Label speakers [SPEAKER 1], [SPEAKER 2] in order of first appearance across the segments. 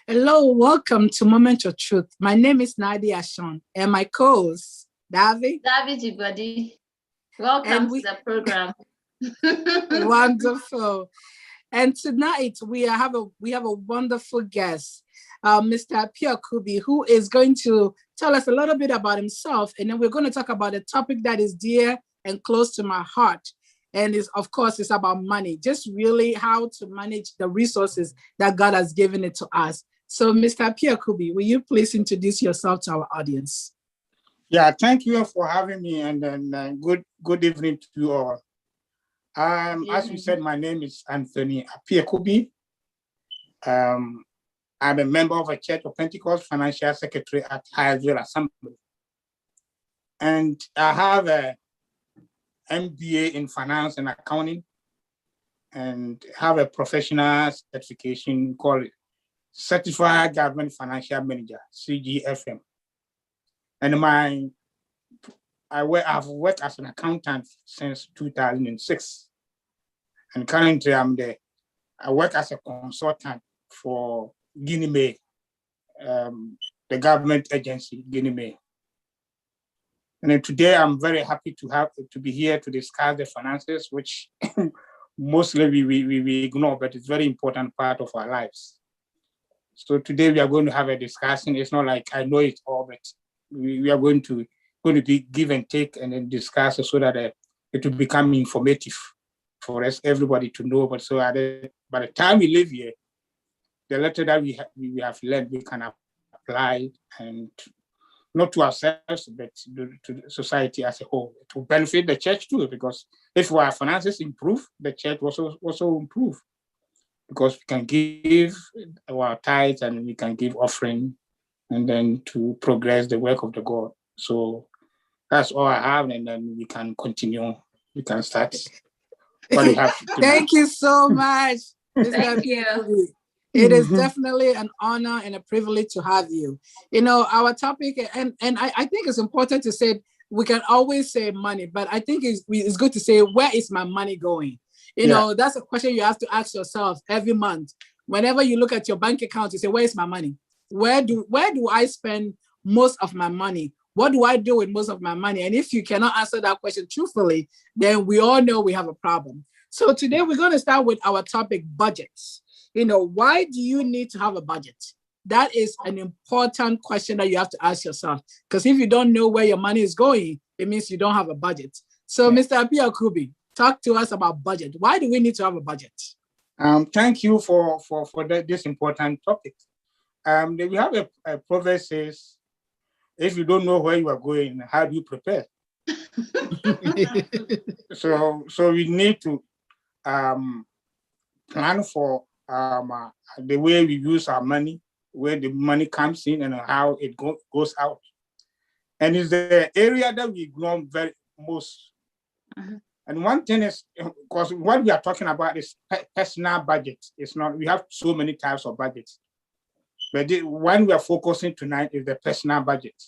[SPEAKER 1] Hello, welcome to Moment of Truth. My name is Nadia Ashon and my co-host, Davi.
[SPEAKER 2] Davi Jibodi. Welcome to the program.
[SPEAKER 1] Wonderful. And tonight we have a wonderful guest, Mr. Appiah Kubi, who is going to tell us a little bit about himself, and then we're going to talk about a topic that is dear and close to my heart. And it's about money, just really how to manage the resources that God has given it to us. So, Mr. Appiah Kubi, will you please introduce yourself to our audience?
[SPEAKER 3] Yeah, thank you for having me, and then good evening to you all. As you said, my name is Anthony Appiah Kubi. I'm a member of a Church of Pentecost Financial Secretary at Hyattsville Assembly. And I have a MBA in Finance and Accounting, and have a professional certification called Certified Government Financial Manager, CGFM. And I've worked as an accountant since 2006. And currently I work as a consultant for Guinea May, the government agency, Guinea May. And then today I'm very happy to be here to discuss the finances, which mostly we ignore, but it's a very important part of our lives. So today we are going to have a discussion. It's not like I know it all, but we are going to be give and take and then discuss so that it will become informative for us, everybody to know. But so by the time we live here, the letter that we have learned, we can apply, and not to ourselves, but to society as a whole. It will benefit the church too, because if our finances improve, the church also improve, because we can give our tithes and we can give offering, and then to progress the work of the God. So that's all I have, and then we can continue. We can start what we have.
[SPEAKER 1] Thank you so much.
[SPEAKER 2] Thank you.
[SPEAKER 1] It is definitely an honor and a privilege to have you. You know, our topic, and I think it's important to say, we can always say money, but I think it's good to say, where is my money going? You know, that's a question you have to ask yourself every month. Whenever you look at your bank account, you say, where is my money? Where do I spend most of my money? What do I do with most of my money? And if you cannot answer that question truthfully, then we all know we have a problem. So today we're going to start with our topic, budgets. You know, why do you need to have a budget? That is an important question that you have to ask yourself. Because if you don't know where your money is going, it means you don't have a budget. So, Mr. Appiah Kubi, talk to us about budget. Why do we need to have a budget?
[SPEAKER 3] Thank you for this important topic. We have a proverb says, if you don't know where you are going, how do you prepare? So we need to plan for the way we use our money, where the money comes in and how it goes out. And it's the area that we ignore very most. Mm-hmm. And one thing is, because what we are talking about is personal budget. It's not, we have so many types of budgets. But the one we are focusing tonight is the personal budget.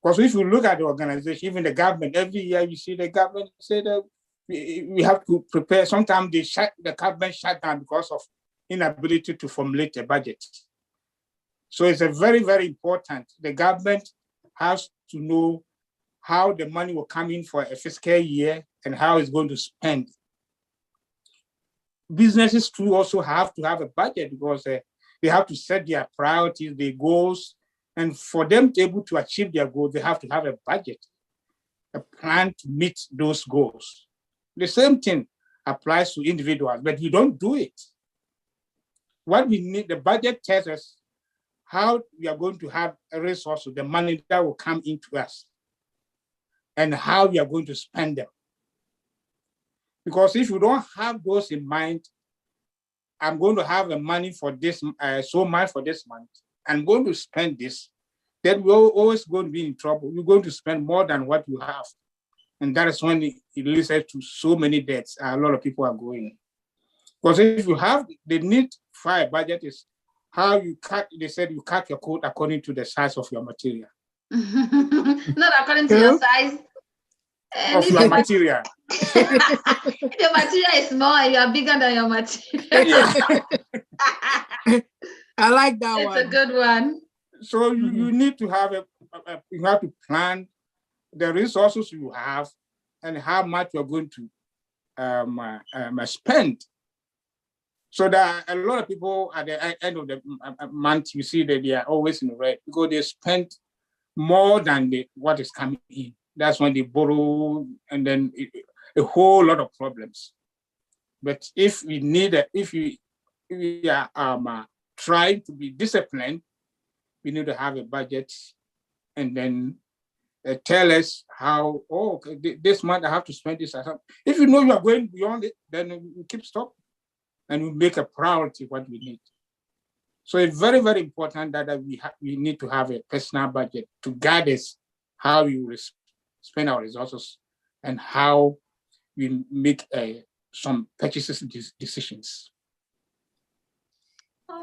[SPEAKER 3] Because if you look at the organization, even the government, every year you see the government say that we have to prepare. Sometimes the government shut down because of inability to formulate a budget. So it's a very, very important. The government has to know how the money will come in for a fiscal year and how it's going to spend. Businesses too also have to have a budget, because they have to set their priorities, their goals, and for them to be able to achieve their goals, they have to have a budget, a plan to meet those goals. The same thing applies to individuals, but we don't do it. What we need, the budget tells us how we are going to have a resource, the money that will come into us, and how we are going to spend them. Because if you don't have those in mind, I'm going to have the money for this, so much for this month, I'm going to spend this, then we're always going to be in trouble. You're going to spend more than what you have. And that is when it leads to so many debts. A lot of people are going. Because if you have the need for a budget is how you cut, they said you cut your coat according to the size of your material.
[SPEAKER 2] Not according to your size.
[SPEAKER 3] Of your material.
[SPEAKER 2] Your material is small and you are bigger than your material.
[SPEAKER 1] I like that
[SPEAKER 2] it's
[SPEAKER 1] one.
[SPEAKER 2] It's a good one.
[SPEAKER 3] So you need to have you have to plan the resources you have and how much you're going to spend. So that a lot of people at the end of the month, you see that they are always in the red because they spend more than what is coming in. That's when they borrow, and then a whole lot of problems. But if we are trying to be disciplined, we need to have a budget, and then tell us how. Oh, okay, this month I have to spend this. If you know you are going beyond it, then we keep stop, and we make a priority what we need. So it's very, very important that we need to have a personal budget to guide us how we spend our resources and how we make some purchases decisions.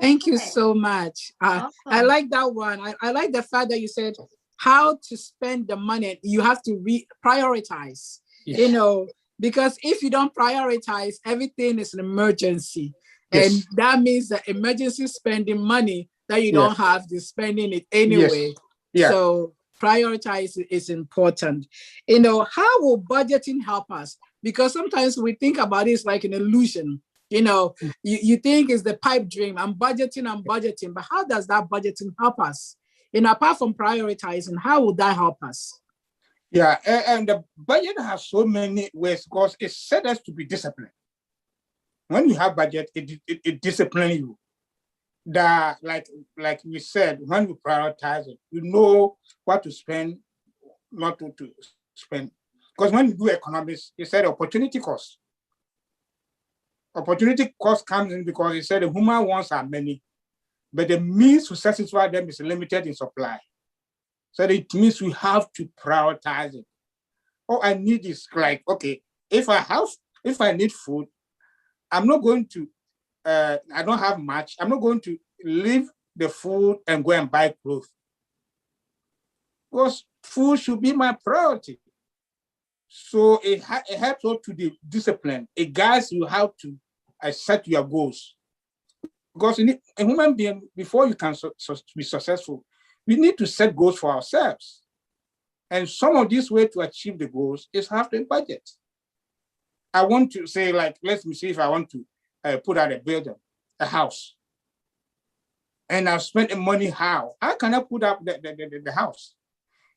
[SPEAKER 1] Thank you so much.
[SPEAKER 2] Awesome.
[SPEAKER 1] I like that one. I like the fact that you said how to spend the money. You have to prioritize, yes. Because if you don't prioritize, everything is an emergency. Yes. And that means that emergency spending money that you don't have to spending it anyway. Yes. Yeah. So prioritize is important. How will budgeting help us? Because sometimes we think about it like an illusion. You think it's the pipe dream. I'm budgeting. But how does that budgeting help us? Apart from prioritizing, how would that help us?
[SPEAKER 3] Yeah, and the budget has so many ways because it set us to be disciplined. When you have budget, it disciplines you. That like we said, when you prioritize it, you know what to spend, not to spend. Because when you do economics, you said opportunity cost. Opportunity cost comes in because it said the human wants are many, but the means to satisfy them is limited in supply. So it means we have to prioritize it. Oh, I need this. Like, okay, if I need food, I'm not going to, I don't have much. I'm not going to leave the food and go and buy clothes. Because food should be my priority. So it helps us to the discipline. It guides you how to set your goals. Because a human being, before you can be successful, we need to set goals for ourselves. And some of these ways to achieve the goals is have a budget. I want to say, like, let me see if I want to put out a building, a house. And I've spent the money how? How can I put up the house?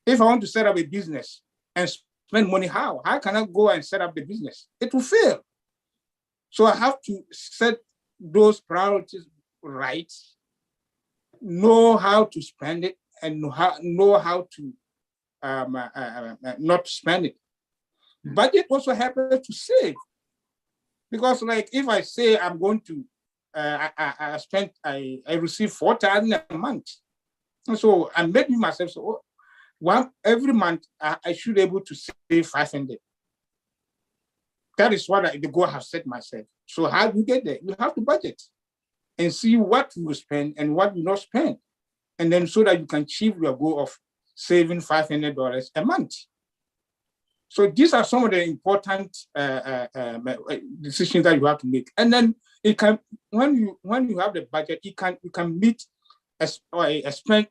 [SPEAKER 3] If I want to set up a business and spend money how? How can I go and set up the business? It will fail. So I have to set those priorities right, know how to spend it, and know how to not spend it. Budget also helps us to save. Because like if I say I'm going to, I receive 4,000 a month. And so I'm making myself, so every month I should be able to save 500. That is what the goal I have set myself. So how do you get there? You have to budget and see what you will spend and what you not spend. And then so that you can achieve your goal of saving $500 a month. So these are some of the important decisions that you have to make. And then it can, when you have the budget, you can meet expected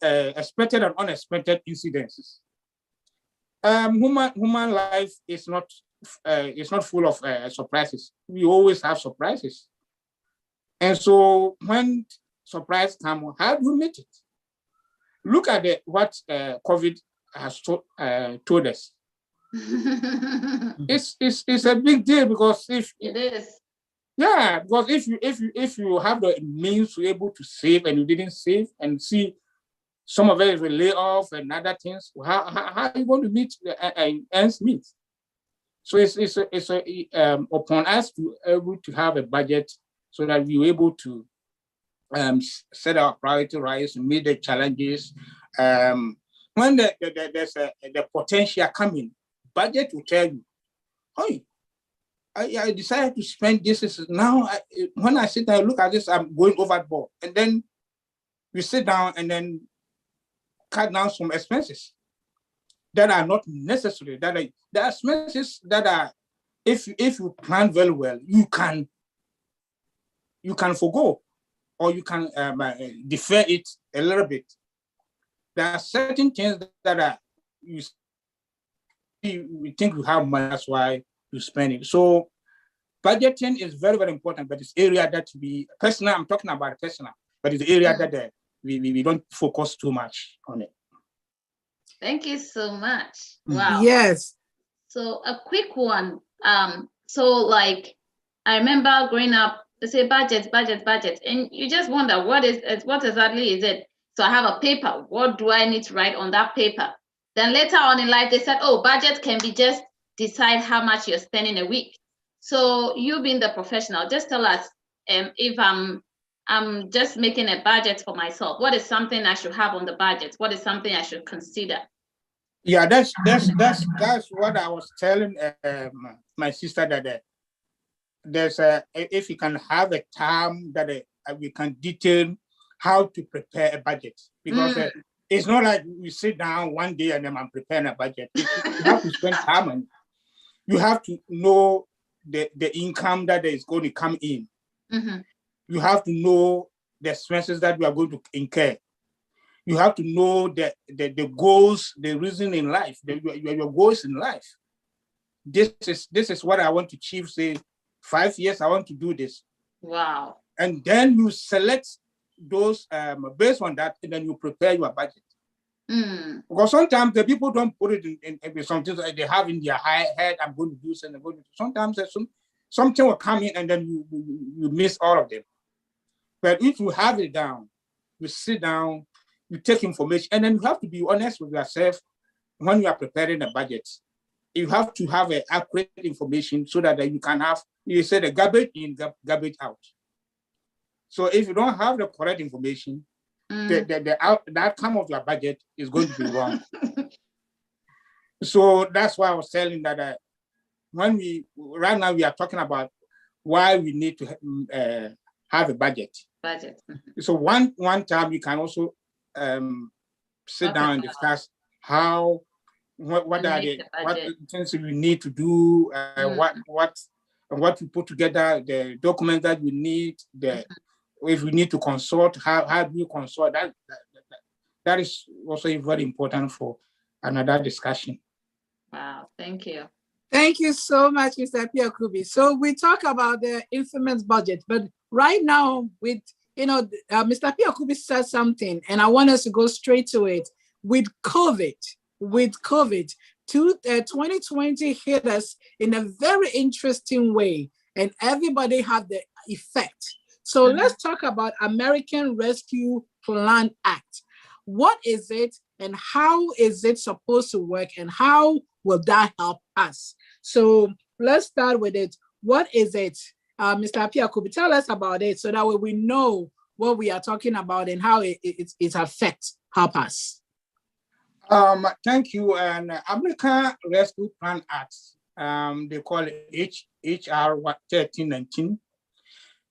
[SPEAKER 3] and unexpected incidences. Human life is not full of surprises. We always have surprises. And so when surprise comes, how do you meet it? Look at what COVID has told us. It's a big deal because if
[SPEAKER 2] it is,
[SPEAKER 3] yeah, because if you have the means to be able to save and you didn't save and see some of it is a layoff and other things, how are you going to meet ends meet? So it's upon us to able to have a budget so that we're able to set our priority right to meet the challenges. When there's the potential coming, budget will tell you, hey, I decided to spend this. Now, when I sit there and look at this, I'm going overboard. And then we sit down and then cut down some expenses that are not necessary. There are expenses that are, if you plan very well, you can forgo. or you can defer it a little bit. There are certain things that are you think you have money, that's why you spend it. So budgeting is very, very important, but it's area that we personal. I'm talking about personal, but it's the area that we don't focus too much on it.
[SPEAKER 2] Thank you so much. Wow.
[SPEAKER 1] Yes.
[SPEAKER 2] So a quick one. So like I remember growing up, they say budget, and you just wonder what exactly is it? So I have a paper. What do I need to write on that paper? Then later on in life, they said, oh, budget can be just decide how much you're spending a week. So you being the professional, just tell us if I'm just making a budget for myself, what is something I should have on the budget? What is something I should consider?
[SPEAKER 3] Yeah, that's what I was telling my sister, that there's if you can have a time that we can detail how to prepare a budget, because it's not like we sit down one day and then I'm preparing a budget. You have to spend time and you have to know the income that is going to come in.
[SPEAKER 2] Mm-hmm.
[SPEAKER 3] You have to know the expenses that we are going to incur. You have to know the goals, the reason in life, your goals in life. This is what I want to achieve. Say 5 years, I want to do this.
[SPEAKER 2] Wow.
[SPEAKER 3] And then you select those based on that, and then you prepare your budget. Because sometimes the people don't put it in something that they have in their head. I'm going to do something. Sometimes something will come in, and then you miss all of them. But if you have it down, you sit down, you take information, and then you have to be honest with yourself when you are preparing a budget. You have to have accurate information so that you can have, you say, the garbage in, garbage out. So if you don't have the correct information, the outcome of your budget is going to be wrong. So that's why I was telling that right now we are talking about why we need to have a budget. So one time you can also sit down and discuss what are what things we need to do, what you put together, the documents that we need, if we need to consult, how do you consult? That is also very important for another discussion.
[SPEAKER 2] Wow, thank you.
[SPEAKER 1] Thank you so much, Mr. Appiah Kubi. So we talk about the infamous budget, but right now with, Mr. Appiah Kubi said something, and I want us to go straight to it. With COVID, 2020 hit us in a very interesting way, and everybody had the effect. So let's talk about American Rescue Plan Act. What is it, and how is it supposed to work, and how will that help us? So let's start with it. What is it? Mr. Appiah Kubi, tell us about it so that way we know what we are talking about and how it affects, help us.
[SPEAKER 3] Thank you. And American Rescue Plan Act, they call it HR 1319.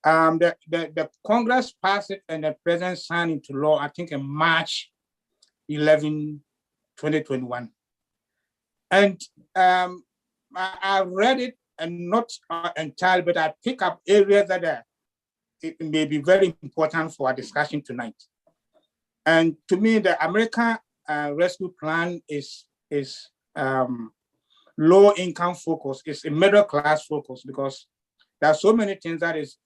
[SPEAKER 3] The Congress passed it and the President signed into law, I think in March 11, 2021. And I read it, and not entirely, but I pick up areas that it may be very important for our discussion tonight. And to me, the American Rescue Plan is low income focus. It's a middle class focus, because there are so many things that is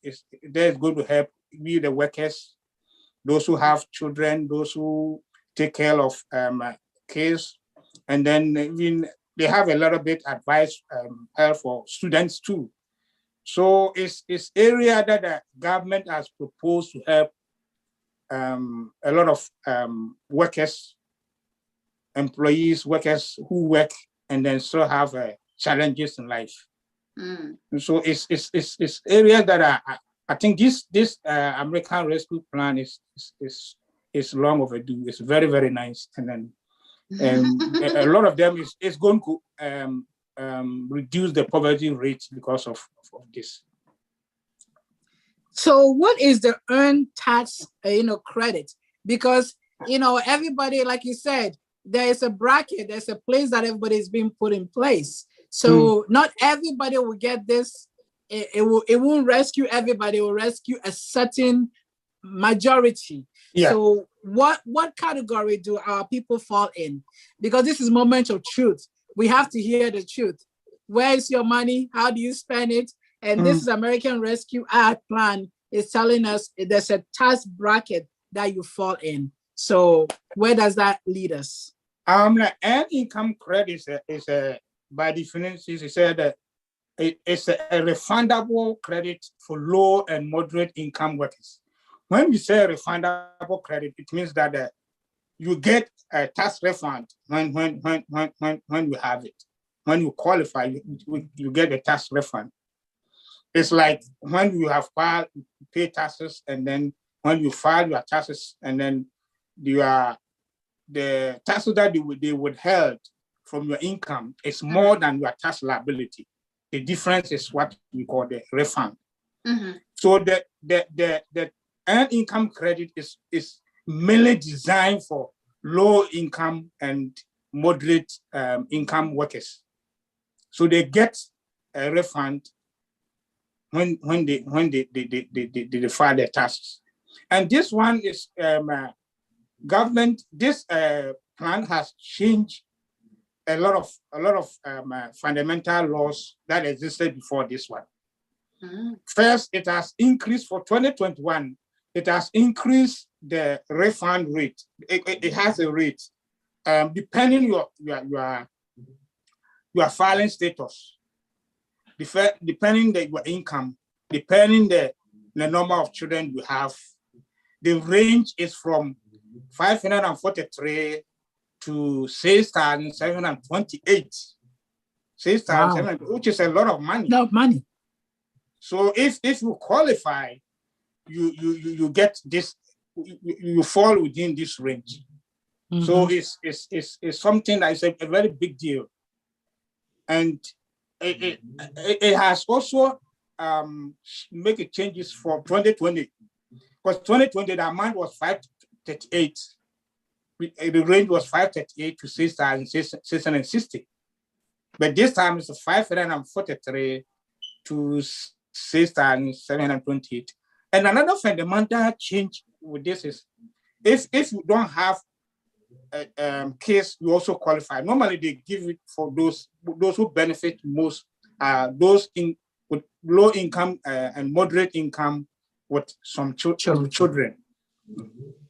[SPEAKER 3] going to help we, the workers, those who have children, those who take care of kids, and then even they have a little bit advice help for students too. So it's area that the government has proposed to help a lot of workers, employees, workers who work and then still have challenges in life. So it's areas that I think this American Rescue Plan is long overdue. It's very, very nice, and then a lot of them is going to reduce the poverty rate because of this.
[SPEAKER 1] So what is the earned tax credit? Because everybody, like you said, there is a bracket, there's a place that everybody is being put in place. So not everybody will get this. It won't rescue everybody. It will rescue a certain majority.
[SPEAKER 3] Yeah.
[SPEAKER 1] So what category do our people fall in? Because this is moment of truth. We have to hear the truth. Where is your money? How do you spend it? And this is American Rescue Act plan is telling us there's a tax bracket that you fall in. So where does that lead us?
[SPEAKER 3] Earned income credit is a by definition, it said that it's a refundable credit for low and moderate income workers. When we say refundable credit, it means that you get a tax refund when you have it. When you qualify, you get a tax refund. It's like when you have filed, you pay taxes, and then when you file your taxes, and then the taxes that they withheld from your income is more than your tax liability. The difference is what we call the refund. So the earned income credit is mainly designed for low income and moderate income workers. So they get a refund when they file their taxes. And this one is government. This plan has changed a lot of fundamental laws that existed before this one. First, it has increased for 2021. It has increased the refund rate. It has a rate depending your filing status, depending your income, depending the number of children you have. The range is from 543 to 6,728. 6,700, which is a lot of money.
[SPEAKER 1] No money.
[SPEAKER 3] So if you qualify, you get this, you fall within this range. So it's something that is a very big deal. And it has also make changes for 2020. Because 2020, the amount was 538. The range was 538 to 6,660. But this time it's 543 to 6,728. And another fundamental change with this is if you don't have a case, you also qualify. Normally they give it for those who benefit most, those with low income and moderate income with some children.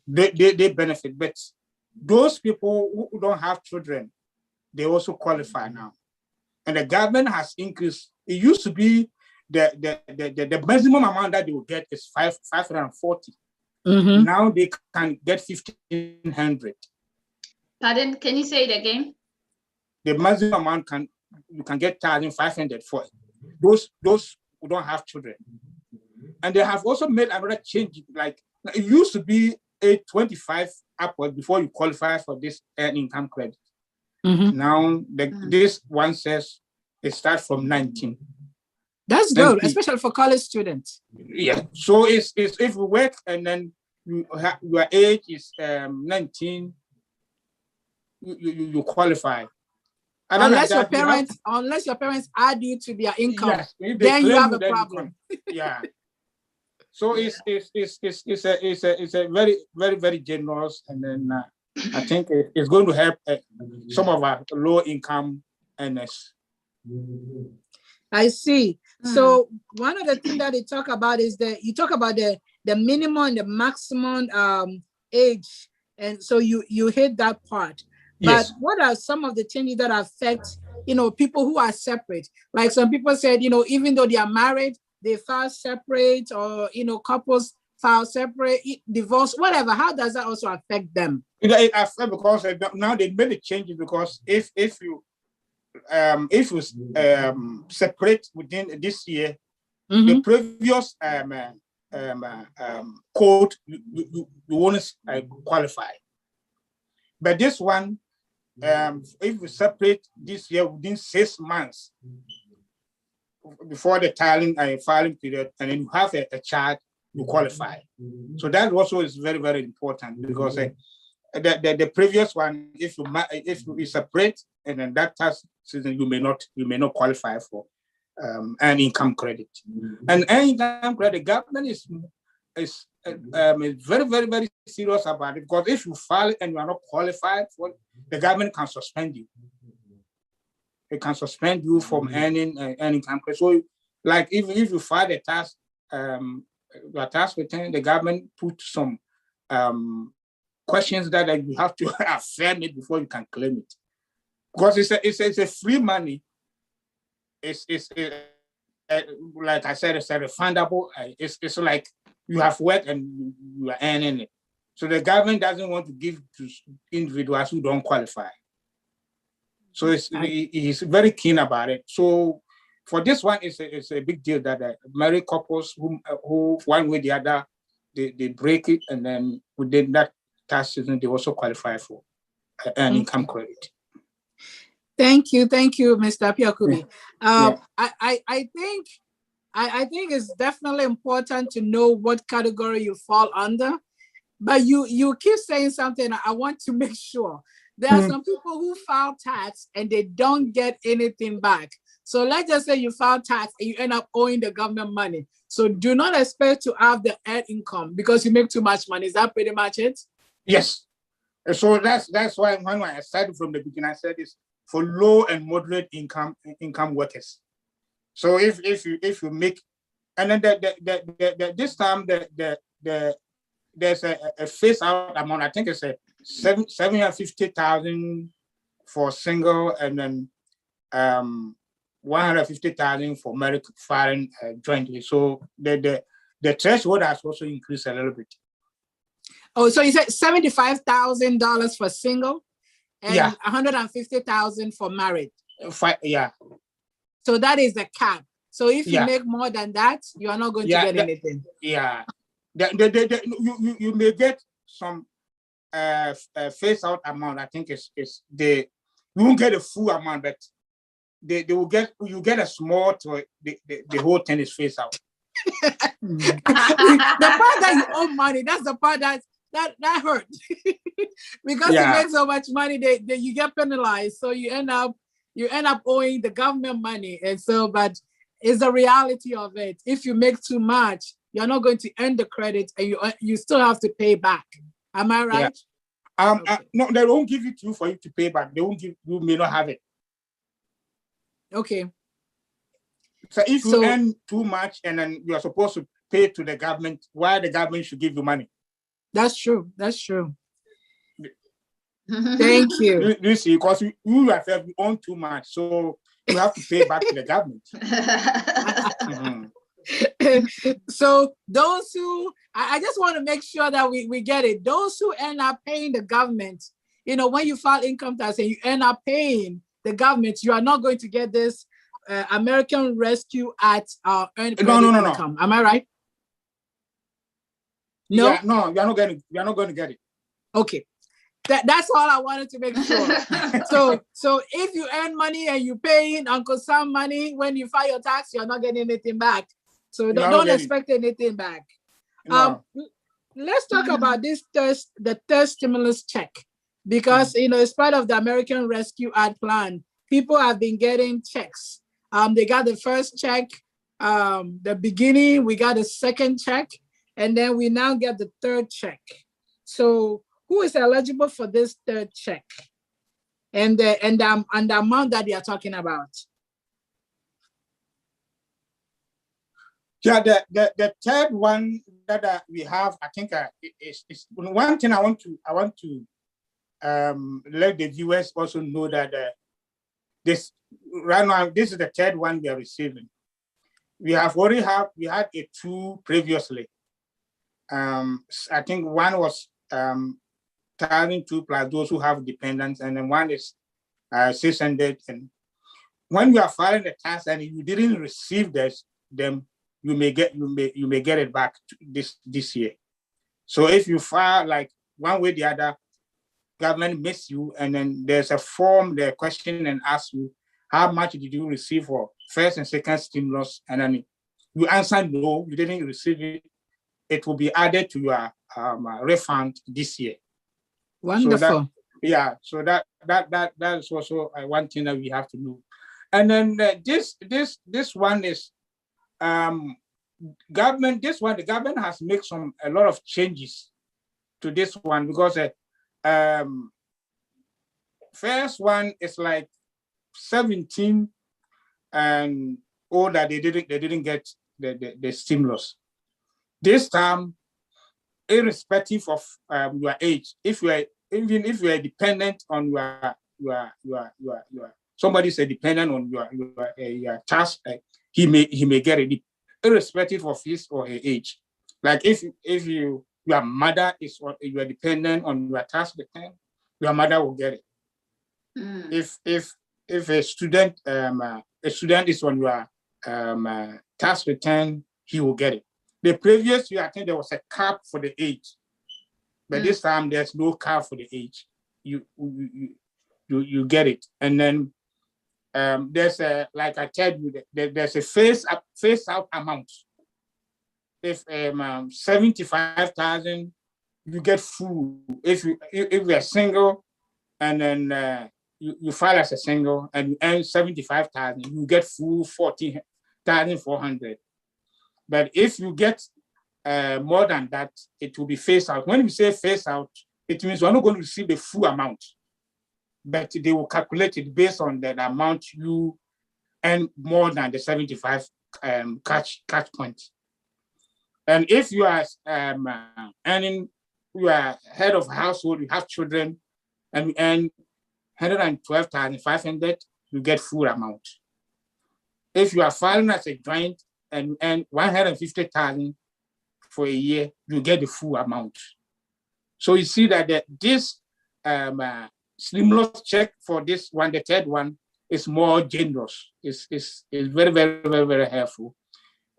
[SPEAKER 3] They benefit, but those people who don't have children, they also qualify now. And the government has increased. It used to be the maximum amount that they will get is 540. Now they can get 1,500.
[SPEAKER 2] Pardon? Can you say it again?
[SPEAKER 3] The maximum amount you can get 1,500 for those who don't have children. And they have also made another change. Like it used to be 825 upward before you qualify for this earned income credit. Now this one says it starts from 19.
[SPEAKER 1] That's good, especially for college students.
[SPEAKER 3] Yeah. So it's if you work and then your age is 19, you qualify.
[SPEAKER 1] Unless your parents add you to their income, yes, then you have a problem.
[SPEAKER 3] Yeah. So it's a very, very, very generous, and then I think it's going to help some of our low income earners.
[SPEAKER 1] I see. So one of the things that they talk about is that you talk about the minimum and the maximum age, and so you hit that part. But what are some of the changes that affect people who are separate? Like some people said, even though they are married, they file separate, or couples file separate, divorce, whatever. How does that also affect them?
[SPEAKER 3] It affects because now they made the changes, because if you separate within this year, the previous code you won't qualify. But this one, if you separate this year within 6 months before the filing period, and then you have a child, you qualify. So that also is very, very important, because the previous one, if you separate and then that tax season, you may not qualify for an income credit. And an income credit, government is is very, very, very serious about it, because if you file and you are not qualified for it, the government can suspend you. It can suspend you from earning income. So, like if you file the tax, your tax return, the government put some questions that you have to affirm it before you can claim it, because it's a free money. It's like I said, it's a refundable. It's like you have worked and you are earning it. So the government doesn't want to give to individuals who don't qualify. So he's very keen about it. So for this one, it's a big deal that married couples who one way or the other, they break it, and then within that tax season, they also qualify for an income credit.
[SPEAKER 1] Thank you, Mr. Apiakubi. I think it's definitely important to know what category you fall under, but you keep saying something. I want to make sure. There are some people who file tax and they don't get anything back. So let's just say you file tax and you end up owing the government money. So do not expect to have the earned income because you make too much money. Is that pretty much it?
[SPEAKER 3] Yes. So that's why when I started from the beginning, I said it's for low and moderate income workers. So if you make, and then this time there's a phase out amount. I think it's a 750,000 for single, and then 150,000 for married filing jointly. So the threshold has also increased a little bit.
[SPEAKER 1] Oh, so you said $75,000 for single, and
[SPEAKER 3] yeah,
[SPEAKER 1] 150,000 for married.
[SPEAKER 3] Yeah.
[SPEAKER 1] So that is the cap. So if you make more than that, you are not going to get anything.
[SPEAKER 3] Yeah. You may get some phase out amount. I think you won't get a full amount, but you get a small to the whole thing is phase out.
[SPEAKER 1] The part that you owe money, that's the part that hurt. Because you make so much money, you get penalized. So you end up owing the government money. And so, but it's the reality of it. If you make too much, you're not going to earn the credit, and you still have to pay back. Am I right?
[SPEAKER 3] Yeah. No, they won't give it to you for you to pay back. They won't give you, may not have it.
[SPEAKER 1] Okay.
[SPEAKER 3] So if you earn too much and then you are supposed to pay to the government, why the government should give you money?
[SPEAKER 1] That's true. Thank you.
[SPEAKER 3] You see, because you yourself you own too much, so you have to pay back to the government.
[SPEAKER 1] So those who, I just want to make sure that we get it. Those who end up paying the government, when you file income tax and you end up paying the government, you are not going to get this American Rescue Act earned income. Am I right? No?
[SPEAKER 3] Yeah, no, you're not going to get it.
[SPEAKER 1] Okay. That's all I wanted to make sure. So if you earn money and you pay Uncle Sam money, when you file your tax, you're not getting anything back. So don't expect anything back.
[SPEAKER 3] No.
[SPEAKER 1] Let's talk about the third stimulus check, because as part of the American Rescue Act plan, people have been getting checks. They got the first check, the beginning, we got a second check, and then we now get the third check. So who is eligible for this third check and the amount that they are talking about?
[SPEAKER 3] Yeah, the third one that we have, I think is one thing I want to let the viewers also know that this right now, this is the third one we are receiving. We had a two previously. I think one was 1,002 plus those who have dependents, and then one is 600. And when you are filing the tax and you didn't receive them, you may get it back this year. So if you file like one way or the other, government miss you, and then there's a form, they question and ask you how much did you receive for first and second stimulus, and then you answer no, you didn't receive it. It will be added to your refund this year.
[SPEAKER 1] Wonderful.
[SPEAKER 3] So that is also one thing that we have to know. And then this one is government, the government has made a lot of changes to this one because first one is like 17 and older, they didn't get the stimulus. This time, irrespective of your age, even if you are dependent on your somebody's a dependent on your task, he may get it irrespective of his or her age. Like if your mother is or you are dependent on your tax return, your mother will get it. If a student is on your tax return, he will get it. The previous year, I think there was a cap for the age, but this time there's no cap for the age. You get it, and then there's a, like I told you, there's a phase out amount. If 75,000, you get full. If you're single, and then you file as a single and you earn 75,000, you get full 40,400. But if you get more than that, it will be phased out. When we say phase out, it means we're not going to receive the full amount, but they will calculate it based on the amount you earn more than the 75 catch point. And if you are earning, you are head of household, you have children, and you earn 112,500, you get full amount. If you are filing as a joint and earn 150,000 for a year, you get the full amount. So you see that this stimulus check for this one, the third one, is more generous. It's very, very, very, very helpful.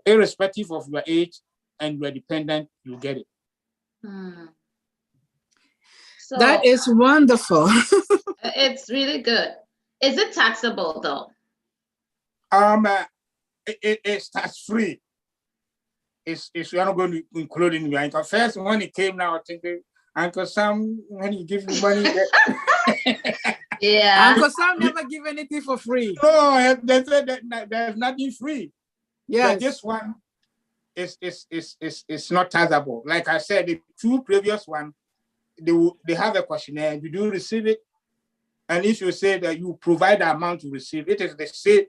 [SPEAKER 3] Irrespective of your age and your dependent, you get it.
[SPEAKER 1] So that is wonderful.
[SPEAKER 2] It's really good. Is it taxable though?
[SPEAKER 3] It's tax free. You're not going to include in your income. First, when it came now, I think Uncle Sam, when he gives you money,
[SPEAKER 2] yeah.
[SPEAKER 1] Uncle Sam never give anything for free.
[SPEAKER 3] No, there's nothing free.
[SPEAKER 1] Yes.
[SPEAKER 3] But this one is not taxable. Like I said, the two previous ones, they have a questionnaire. You do receive it, and if you say that you provide the amount you receive, it is the same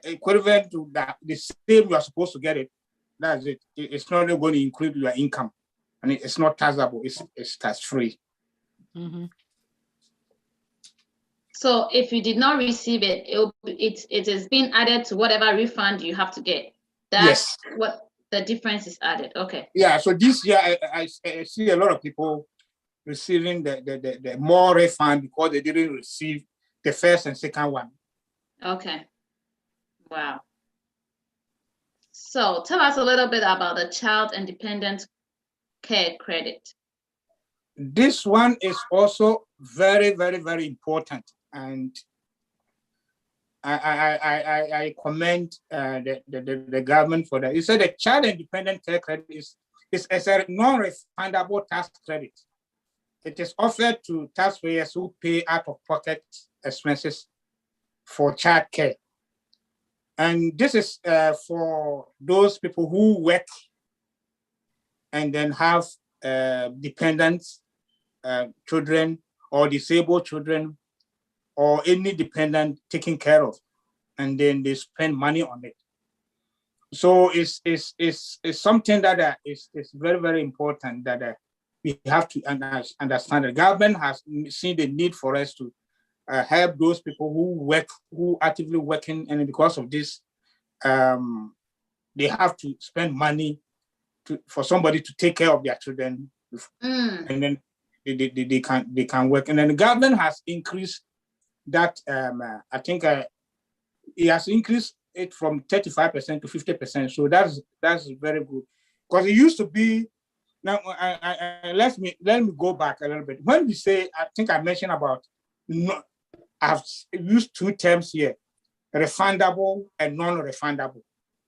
[SPEAKER 3] equivalent to that the same you are supposed to get it. That's it. It's not going to include your income, and it's not taxable. It's tax free.
[SPEAKER 1] Mm-hmm.
[SPEAKER 2] So if you did not receive it, it is being added to whatever refund you have to get. That's what the difference is added. Okay.
[SPEAKER 3] Yeah. So this year I see a lot of people receiving the more refund because they didn't receive the first and second one.
[SPEAKER 2] Okay. Wow. So tell us a little bit about the Child Independent Care Credit.
[SPEAKER 3] This one is also very, very, very important, and I commend the government for that. You said the Child Independent Care Credit is a non-refundable tax credit. It is offered to taxpayers who pay out-of-pocket expenses for child care. And this is for those people who work and then have dependents, children or disabled children or any dependent taken care of, and then they spend money on it. So it's something that is very, very important that we have to understand. The government has seen the need for us to help those people who actively working, and because of this, they have to spend money for somebody to take care of their children, and then they can work. And then the government has increased that. I think it has increased it from 35% to 50%. So that's very good, because it used to be. Now, let me go back a little bit. When we say, I think I mentioned about, I've used two terms here: refundable and non-refundable.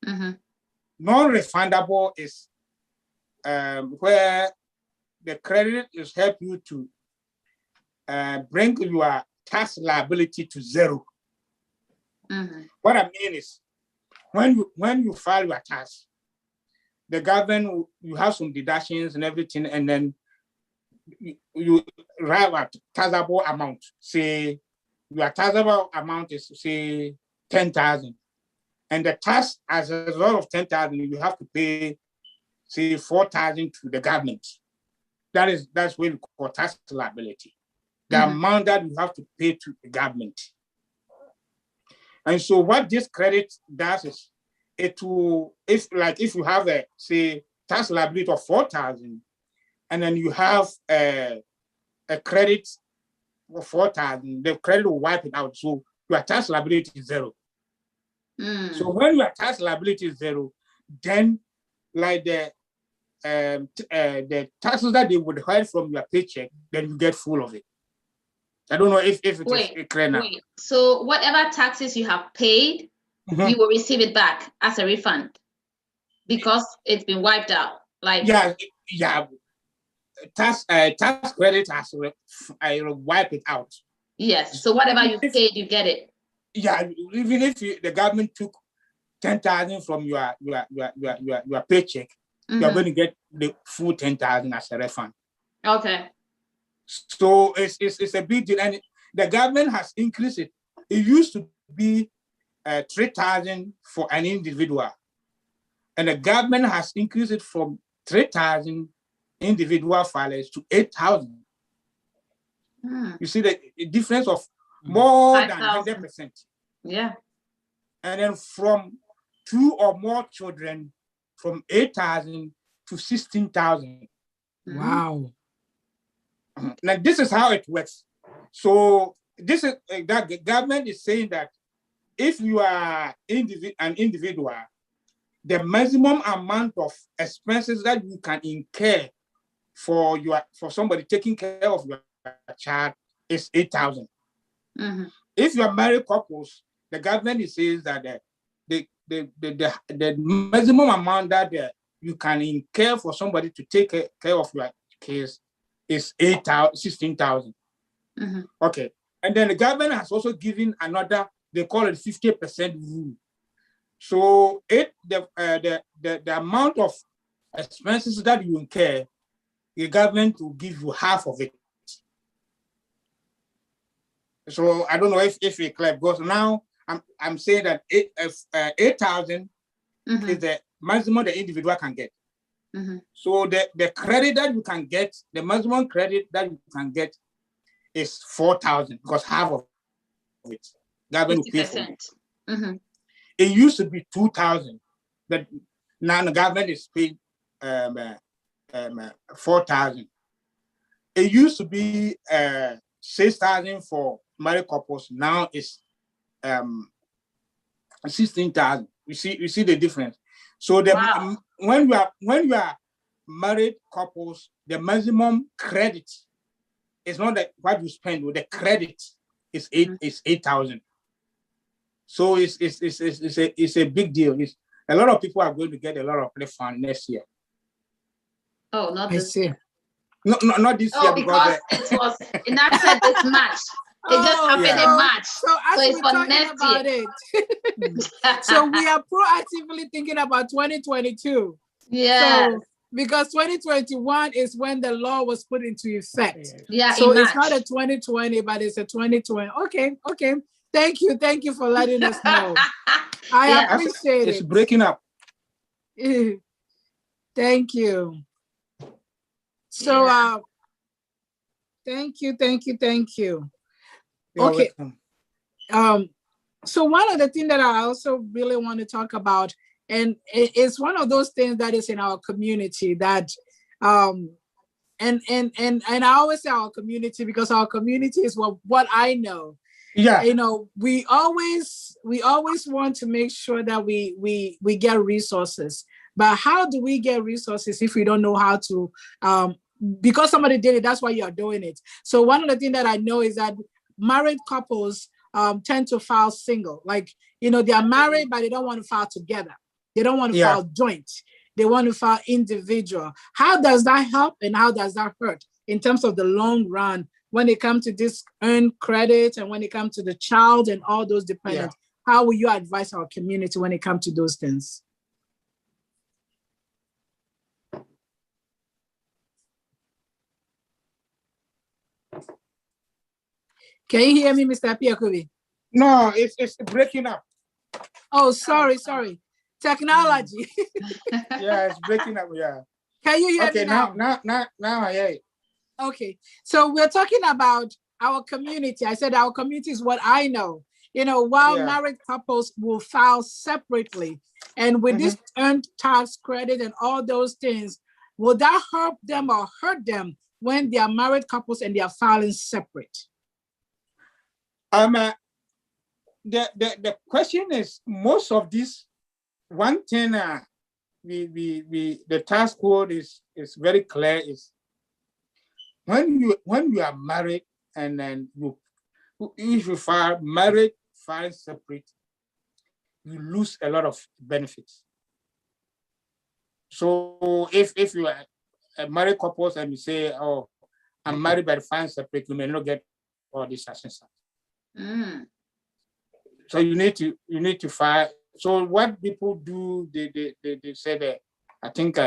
[SPEAKER 2] Mm-hmm.
[SPEAKER 3] Non-refundable is where the credit is help you to bring your tax liability to zero.
[SPEAKER 2] Mm-hmm.
[SPEAKER 3] What I mean is, when you file your tax, the government, you have some deductions and everything, and then you arrive at taxable amount. Say your taxable amount is say 10,000, and the tax as a result of 10,000, you have to pay say 4,000 to the government. That's what we call tax liability. The amount that you have to pay to the government. And so what this credit does is it will, if you have a say tax liability of 4,000, and then you have a credit of 4,000, the credit will wipe it out. So your tax liability is zero. So when your tax liability is zero, then like the taxes that they would hide from your paycheck, then you get full of it. I don't know if it is clear now.
[SPEAKER 2] Wait. So whatever taxes you have paid, you will receive it back as a refund because it's been wiped out. Like
[SPEAKER 3] tax credit has wipe it out.
[SPEAKER 2] Yes. So whatever you paid, you get it.
[SPEAKER 3] Yeah, even if the government took 10,000 from your paycheck, you're going to get the full 10,000 as a refund.
[SPEAKER 2] Okay.
[SPEAKER 3] So it's a big deal, and the government has increased it. It used to be 3,000 for an individual, and the government has increased it from 3,000 individual filers to 8,000. You see the difference of more 5, than 100%.
[SPEAKER 2] Yeah.
[SPEAKER 3] And then from 2 or more children, from 8,000 to 16,000.
[SPEAKER 1] Wow.
[SPEAKER 3] Now this is how it works. So this is that the government is saying that if you are an individual, the maximum amount of expenses that you can incur for somebody taking care of your child is 8,000. If you are married couples, the government says that the maximum amount that you can incur for somebody to take care of your kids is 16,000. Okay, and then the government has also given another, they call it 50% rule. So the amount of expenses that you incur, the government will give you half of it. So I don't know if it's clear, because now I'm saying that 8,000 is the maximum the individual can get. So the credit that you can get, the maximum credit that you can get is 4,000, because half of it government will pay for it. It used to be 2,000, but now the government is paying 4,000. It used to be 6,000 for married couples. Now it's 16,000. You see the difference. So when you are married couples, the maximum credit is not that what you spend with the credit is 8,000. So it's a big deal. A lot of people are going to get a lot of refund next year.
[SPEAKER 2] Oh, not this year.
[SPEAKER 3] No, not this year
[SPEAKER 2] because it was enacted this March. It just happened in March.
[SPEAKER 1] So as
[SPEAKER 2] it's
[SPEAKER 1] we're talking about it, so we are proactively thinking about 2022.
[SPEAKER 2] Yeah.
[SPEAKER 1] So, because 2021 is when the law was put into effect.
[SPEAKER 2] Yeah.
[SPEAKER 1] So it's not a 2020, but it's a 2020. Okay. Thank you for letting us know. I appreciate it.
[SPEAKER 3] It's breaking up.
[SPEAKER 1] Thank you. So thank you.
[SPEAKER 3] You're
[SPEAKER 1] okay.
[SPEAKER 3] welcome.
[SPEAKER 1] So one of the things that I also really want to talk about, and it's one of those things that is in our community that and I always say our community because our community is what I know.
[SPEAKER 3] Yeah.
[SPEAKER 1] You know, we always want to make sure that we get resources. But how do we get resources if we don't know how to because somebody did it, that's why you're doing it. So one of the things that I know is that married couples tend to file single. Like, you know, they are married, but they don't want to file together. They don't want to file joint. They want to file individual. How does that help and how does that hurt in terms of the long run when it comes to this earned credit and when it comes to the child and all those dependents? How will you advise our community when it comes to those things? Can you hear me, Mr. Apiakubi?
[SPEAKER 3] No, it's breaking up.
[SPEAKER 1] Oh, sorry. Technology.
[SPEAKER 3] Yeah, it's breaking up. Yeah.
[SPEAKER 1] Can you hear me now?
[SPEAKER 3] Now I hear it.
[SPEAKER 1] Okay, so we're talking about our community. I said our community is what I know. While married couples will file separately, and with this earned tax credit and all those things, will that help them or hurt them when they are married couples and they are filing separate?
[SPEAKER 3] The question is, most of this, one thing the tax code is very clear, is when you are married and then if you file married, file separate, you lose a lot of benefits. So if you are a married couple and you say, oh, I'm married but file separate, you may not get all this assistance. So you need to file. So what people do, they say that, I think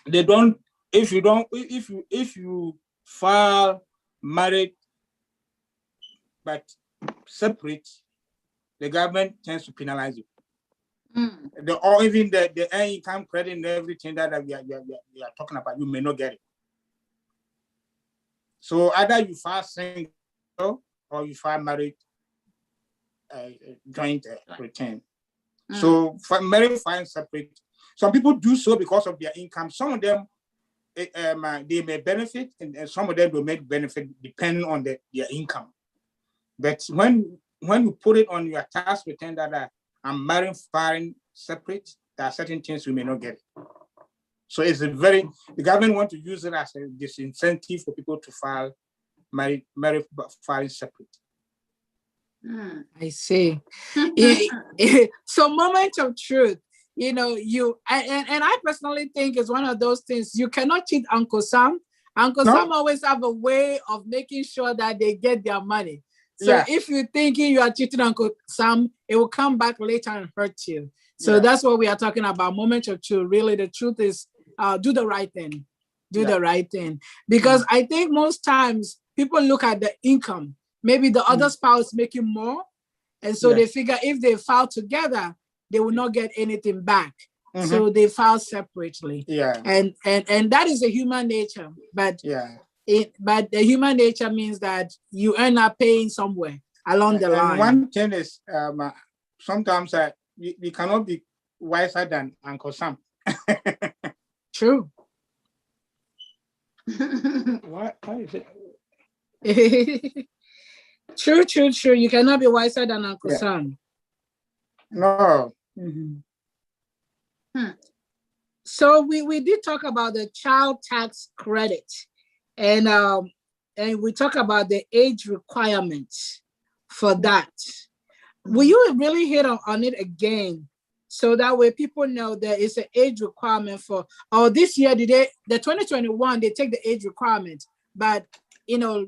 [SPEAKER 3] they don't, if you file married but separate, the government tends to penalize you. Or even the income credit and everything that we are talking about, you may not get it. So either you file single or you file married joint return. So for married filing separate, some people do so because of their income. Some of them they may benefit, and some of them will make benefit depending on their income. But when you put it on your tax return that I'm married filing separate, there are certain things you may not get. So it's the government want to use it as a disincentive for people to file married filing separate.
[SPEAKER 1] I see. So moment of truth, and I personally think it's one of those things, you cannot cheat Uncle Sam. Uncle Sam always have a way of making sure that they get their money. So if you're thinking you are cheating Uncle Sam, it will come back later and hurt you. So that's what we are talking about, moment of truth. Really, the truth is do the right thing. The right thing. Because I think most times people look at the income. Maybe the other spouse making more. And so they figure if they file together, they will not get anything back. So they file separately. And that is a human nature. But the human nature means that you end up paying somewhere along the line.
[SPEAKER 3] One thing is sometimes we cannot be wiser than Uncle Sam.
[SPEAKER 1] True.
[SPEAKER 3] Why is it?
[SPEAKER 1] True. You cannot be wiser than Uncle Sam.
[SPEAKER 3] No.
[SPEAKER 1] So we did talk about the child tax credit, and we talk about the age requirements for that. Will you really hit on it again, so that way people know there is an age requirement for? This year the 2021 they take the age requirement, but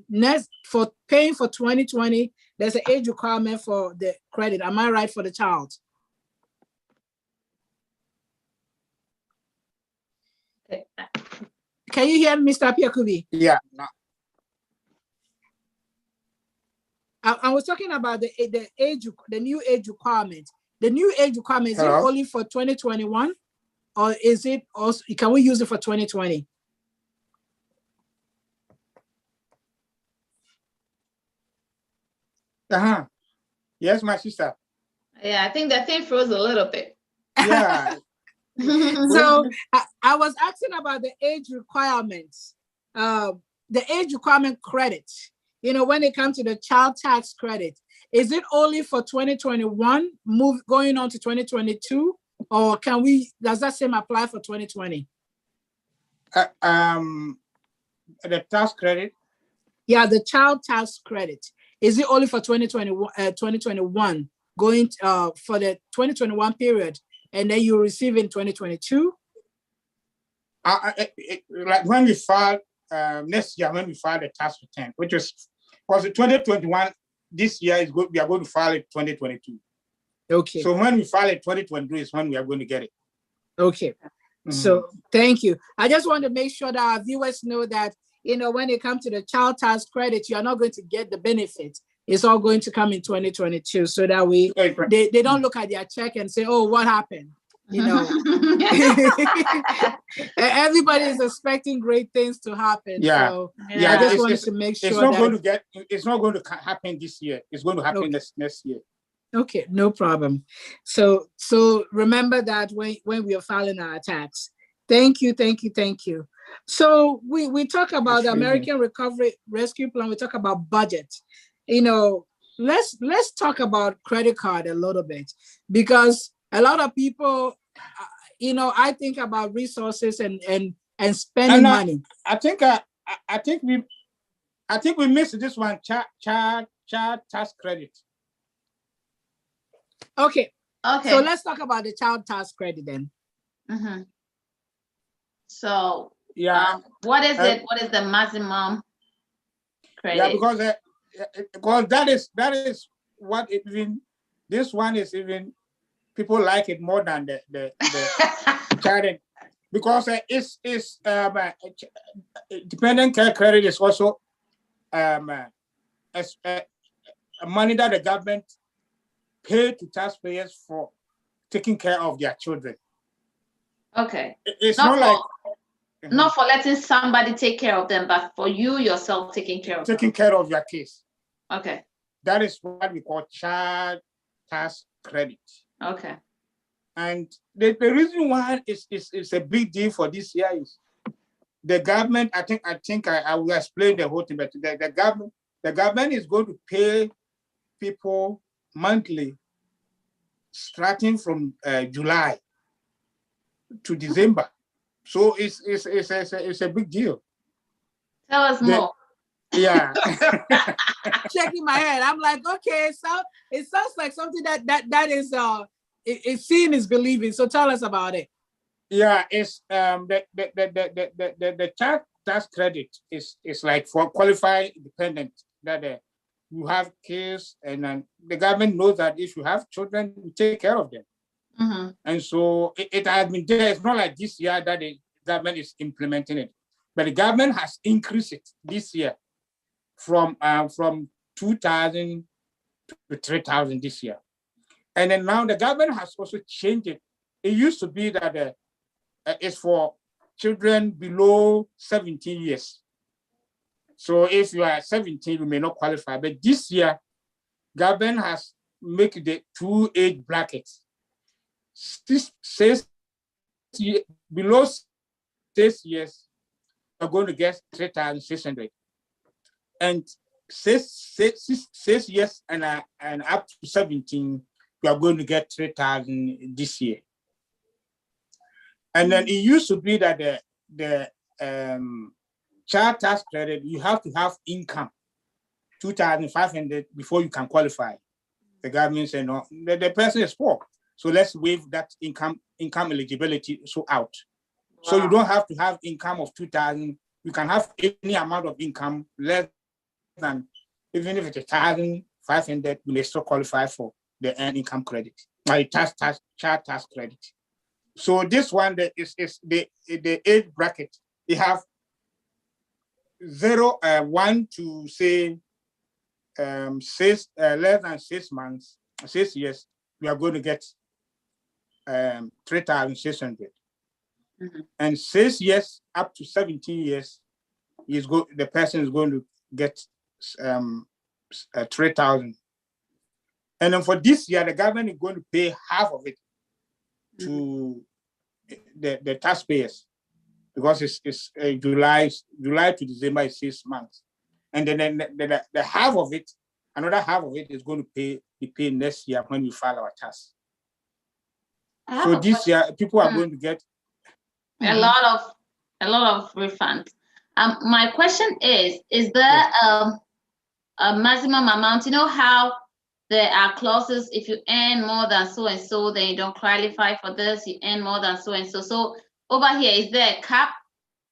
[SPEAKER 1] next for paying for 2020, there's an age requirement for the credit. Am I right for the child? Can you hear Mr. Apiakubi?
[SPEAKER 3] Yeah. No.
[SPEAKER 1] I was talking about the new age requirement. The new age requirement, is it only for 2021, or is it also, can we use it for 2020?
[SPEAKER 3] Yes, my sister.
[SPEAKER 2] Yeah, I think that thing froze a little bit.
[SPEAKER 3] Yeah.
[SPEAKER 1] So I was asking about the age requirements, the age requirement credit. When it comes to the child tax credit, is it only for 2021, going on to 2022, or does that same apply for 2020?
[SPEAKER 3] The tax credit?
[SPEAKER 1] Yeah, the child tax credit. Is it only for 2021, going for the 2021 period, and then you receive in 2022?
[SPEAKER 3] Like when we file next year, when we file the tax return, which was because 2021, this year is good. We are going to file it 2022.
[SPEAKER 1] Okay.
[SPEAKER 3] So when we file it 2022 is when we are going to get it.
[SPEAKER 1] Okay. So thank you. I just want to make sure that our viewers know that when it comes to the child tax credit, you are not going to get the benefit. It's all going to come in 2022, so that they don't look at their check and say, oh, what happened? Everybody is expecting great things to happen.
[SPEAKER 3] Yeah.
[SPEAKER 1] So I just wanted to make sure
[SPEAKER 3] it's not going to happen this year. It's going to happen next year.
[SPEAKER 1] Okay, no problem. So remember that when we are filing our tax. Thank you. So we talk about the American Recovery Rescue Plan. We talk about budget. Let's talk about credit card a little bit, because a lot of people, I think about resources and spending money.
[SPEAKER 3] I think we missed this one. Child tax credit.
[SPEAKER 1] Okay. So let's talk about the child tax credit then.
[SPEAKER 2] Mm-hmm. So
[SPEAKER 3] yeah,
[SPEAKER 2] what is it? What is the maximum credit?
[SPEAKER 3] Yeah, because that is what even this one is, even people like it more than the child, because it's dependent care credit is also money that the government pay to taxpayers for taking care of their children.
[SPEAKER 2] Okay.
[SPEAKER 3] It's not
[SPEAKER 2] not for letting somebody take care of them, but for you yourself taking care of
[SPEAKER 3] your kids.
[SPEAKER 2] Okay.
[SPEAKER 3] That is what we call child tax credit.
[SPEAKER 2] Okay.
[SPEAKER 3] And the reason why it's a big deal for this year is the government. I think I will explain the whole thing, but the government is going to pay people monthly starting from July to December. So it's a big deal.
[SPEAKER 2] Tell us more.
[SPEAKER 3] Yeah.
[SPEAKER 1] Shaking my head. I'm like, okay, so it sounds like something that is it's seeing is believing. So tell us about it.
[SPEAKER 3] Yeah, it's the child tax credit is like for qualified dependent, that you have kids, and the government knows that if you have children, you take care of them.
[SPEAKER 2] Mm-hmm.
[SPEAKER 3] And so it has been there. It's not like this year that the government is implementing it, but the government has increased it this year from 2,000 to 3,000 this year. And then now the government has also changed it. It used to be that it's for children below 17 years. So if you are 17, you may not qualify. But this year, government has made the 2 age brackets. Below 6 years, you're going to get 3,600. And 6 years and up to 17, you are going to get 3,000 this year. And then it used to be that the child tax credit, you have to have income, 2,500 before you can qualify. The government said, no, the person is poor. So let's waive that income eligibility out. Wow. So you don't have to have income of 2,000. You can have any amount of income less than, even if it's 1,500, you may still qualify for the earned income credit, child tax credit. So this one is the age bracket. You have 1 to say 6, less than 6 months, 6 years. We are going to get 3,600. Mm-hmm. And 6 years up to 17 years, the person is going to get 3,000. And then for this year, the government is going to pay half of it to the taxpayers, because it's July to December is 6 months, and then the half of it, another half of it is going to be paid next year when we file our tax. So this year, people are going to get
[SPEAKER 2] a lot of refunds. My question is there a maximum amount? You know how there are clauses, if you earn more than so and so, then you don't qualify for this, you earn more than so and so. So over here, is there a cap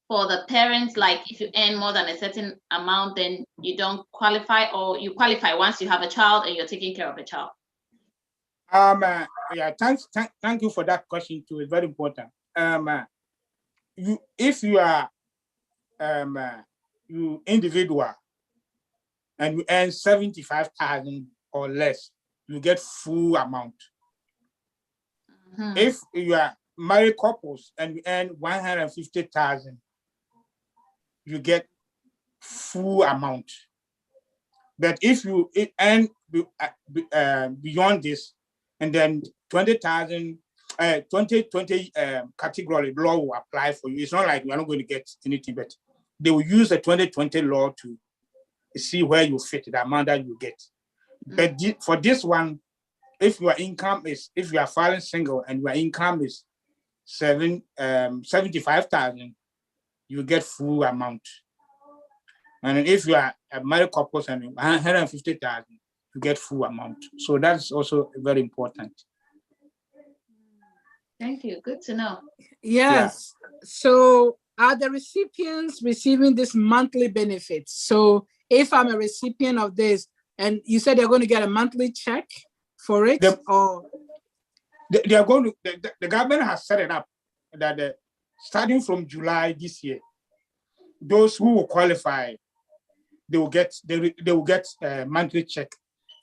[SPEAKER 2] for the parents? Like if you earn more than a certain amount, then you don't qualify, or you qualify once you have a child and you're taking care of a child?
[SPEAKER 3] Yeah, thank you for that question too. It's very important. If you are you individual and you earn 75,000 or less, you get full amount. If you are married couples and you earn 150,000, you get full amount. But if you earn beyond this, and then 20,000, 2020 category law will apply for you. It's not like you are not going to get anything, but they will use the 2020 law to see where you fit, the amount that you get. But for this one, if your income is, if you are filing single and your income is 75,000, you get full amount. And if you are a married couple and 150,000, you get full amount. So that's also very important.
[SPEAKER 2] Thank you. Good to know.
[SPEAKER 1] Yes. Yeah. So are the recipients receiving this monthly benefits? So if I'm a recipient of this, and you said they're going to get a monthly check for it, or
[SPEAKER 3] they are going to. The government has set it up that starting from July this year, those who will qualify, they will get a monthly check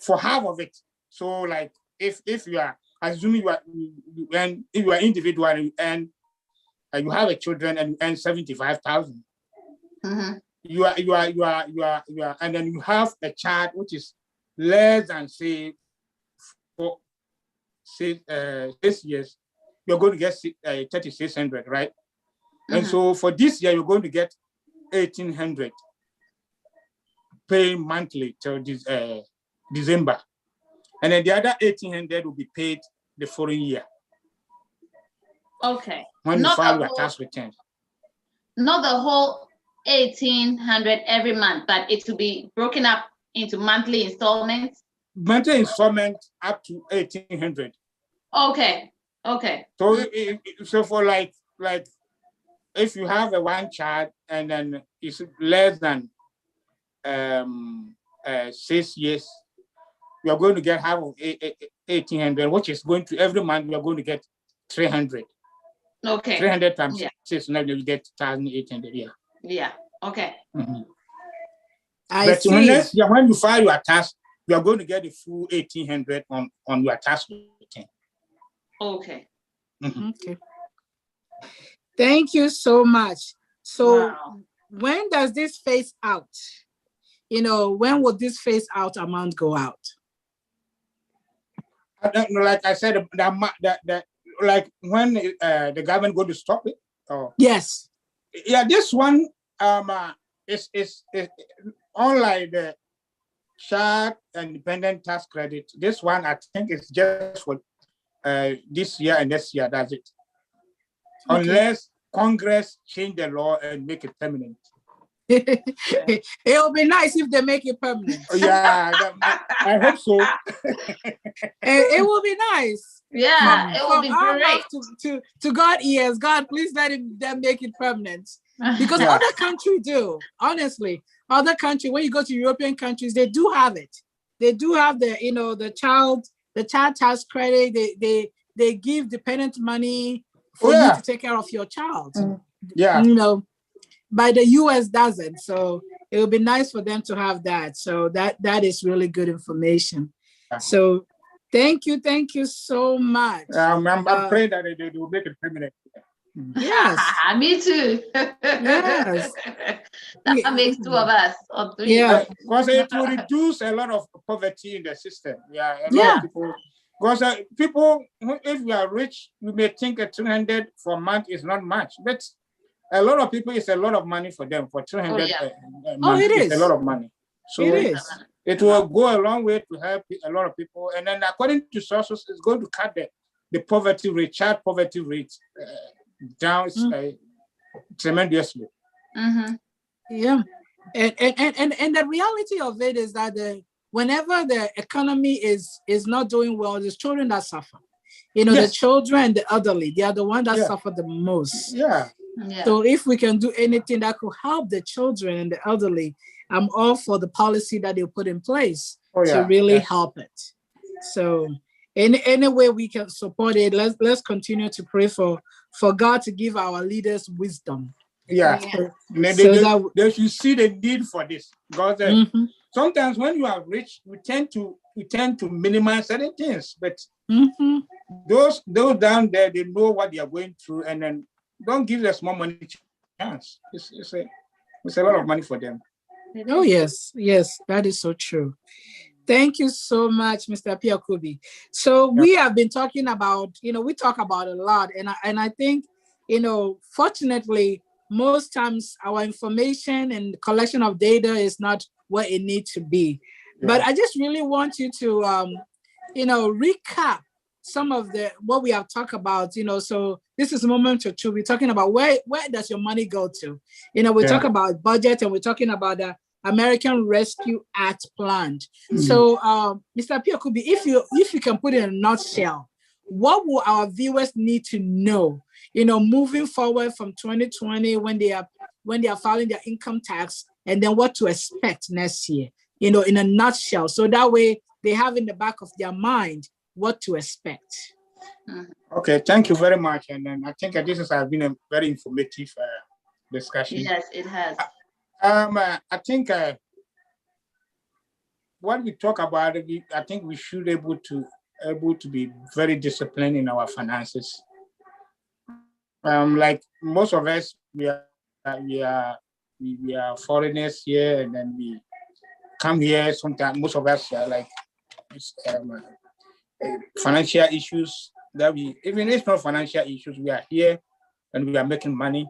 [SPEAKER 3] for half of it. So, like if you are assuming if you are individual and you have a children and you earn 75,000, you are, and then you have a child which is less than say 6 years, you're going to get 3,600, right? And so for this year, you're going to get 1,800 pay monthly till this December, and then the other 1,800 will be paid the following year.
[SPEAKER 2] Okay.
[SPEAKER 3] When you file your tax return.
[SPEAKER 2] Not the whole 1,800 every month, but it will be broken up into monthly installments.
[SPEAKER 3] Monthly installment up to 1,800.
[SPEAKER 2] Okay. Okay.
[SPEAKER 3] So so for like if you have a one child and then it's less than 6 years, you are going to get half of 1,800, which is going to every month you are going to get 300.
[SPEAKER 2] Okay.
[SPEAKER 3] 300 times 6, now you get 1,800. Yeah.
[SPEAKER 2] Yeah. Okay.
[SPEAKER 3] But when you file your tax, you are going to get the full 1,800 on your tax return.
[SPEAKER 2] Okay.
[SPEAKER 1] Okay. Thank you so much. So when does this phase out? You know, when will this phase out amount go out?
[SPEAKER 3] I don't know, like I said, that like when the government going to stop it? Or?
[SPEAKER 1] Yes.
[SPEAKER 3] Yeah, this one is unlike the child independent tax credit. This one I think is just for this year and next year. That's it. Okay. Unless Congress change the law and make it permanent.
[SPEAKER 1] It'll be nice if they make it permanent.
[SPEAKER 3] Yeah, I hope so.
[SPEAKER 1] It will be nice.
[SPEAKER 2] Yeah, it will be great.
[SPEAKER 1] To God ears, God, please let them make it permanent. Because other countries do. Honestly, other countries, when you go to European countries, they do have it. They do have the child tax credit. They give dependent money for you to take care of your child.
[SPEAKER 3] Yeah.
[SPEAKER 1] You know, but the US doesn't. So it would be nice for them to have that. So that is really good information. So thank you so much.
[SPEAKER 3] I'm praying that they will make it permanent.
[SPEAKER 1] Yes.
[SPEAKER 2] Me too.
[SPEAKER 1] Yes.
[SPEAKER 2] That makes two of us or three.
[SPEAKER 1] Yeah.
[SPEAKER 3] Because it will reduce a lot of poverty in the system. Yeah. A lot of people. Because people, if you are rich, you may think 200 for a month is not much, but a lot of people, it's a lot of money for them. For 200 a month, it's a lot of money. So it will go a long way to help a lot of people. And then according to sources, it's going to cut the poverty rate, child poverty rate down tremendously.
[SPEAKER 1] Yeah. And the reality of it is that whenever the economy is not doing well, there's children that suffer. You know, the children and the elderly, they are the ones that suffer the most.
[SPEAKER 3] Yeah.
[SPEAKER 1] So if we can do anything that could help the children and the elderly, I'm all for the policy that they put in place to really help it. So in any way we can support it, let's continue to pray for God to give our leaders wisdom
[SPEAKER 3] Yeah.
[SPEAKER 2] Yeah.
[SPEAKER 3] They should see the need for this, because sometimes when you are rich, we tend to minimize certain things. But those down there, they know what they are going through, and then don't give them small money chance. It's a lot of money for them.
[SPEAKER 1] Oh yes, that is so true. Thank you so much, Mr. Apiakubi. So we have been talking about, we talk about a lot, and I think, fortunately, most times our information and collection of data is not what it needs to be. Yeah. But I just really want you to, recap some of what we have talked about. So this is a moment or two. We're talking about where does your money go to? We talk about budget, and we're talking about the American Rescue Act plan. So, Mr. Apiakubi, if you can put it in a nutshell, what will our viewers need to know, moving forward from 2020 when they are filing their income tax, and then what to expect next year, in a nutshell, so that way they have in the back of their mind what to expect.
[SPEAKER 3] Okay, thank you very much, and then I think this has been a very informative discussion.
[SPEAKER 2] Yes, it has.
[SPEAKER 3] I think what we talk about, I think we should able to be very disciplined in our finances. Like most of us, we are foreigners here, and then we come here. Sometimes most of us are like financial issues that even if it's not financial issues, we are here and we are making money.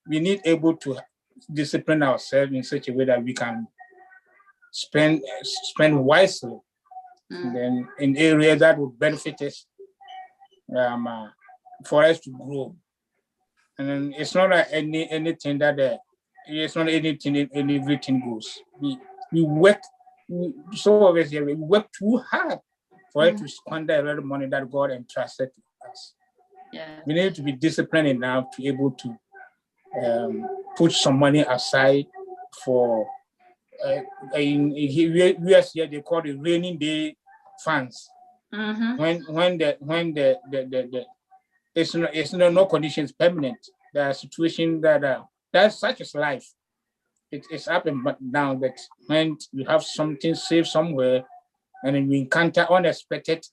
[SPEAKER 3] We need able to discipline ourselves in such a way that we can spend wisely, and then in areas that would benefit us, for us to grow. And then it's not like anything that it's not anything and everything goes. We work. Some of us here, we work too hard for it to squander a lot of money that God entrusted to us.
[SPEAKER 2] Yeah.
[SPEAKER 3] We need to be disciplined enough to be able to put some money aside for in US here they call it rainy day funds. When the it's no conditions permanent. There are situations that's such as life. It's up and down, but when you have something saved somewhere and then we encounter unexpected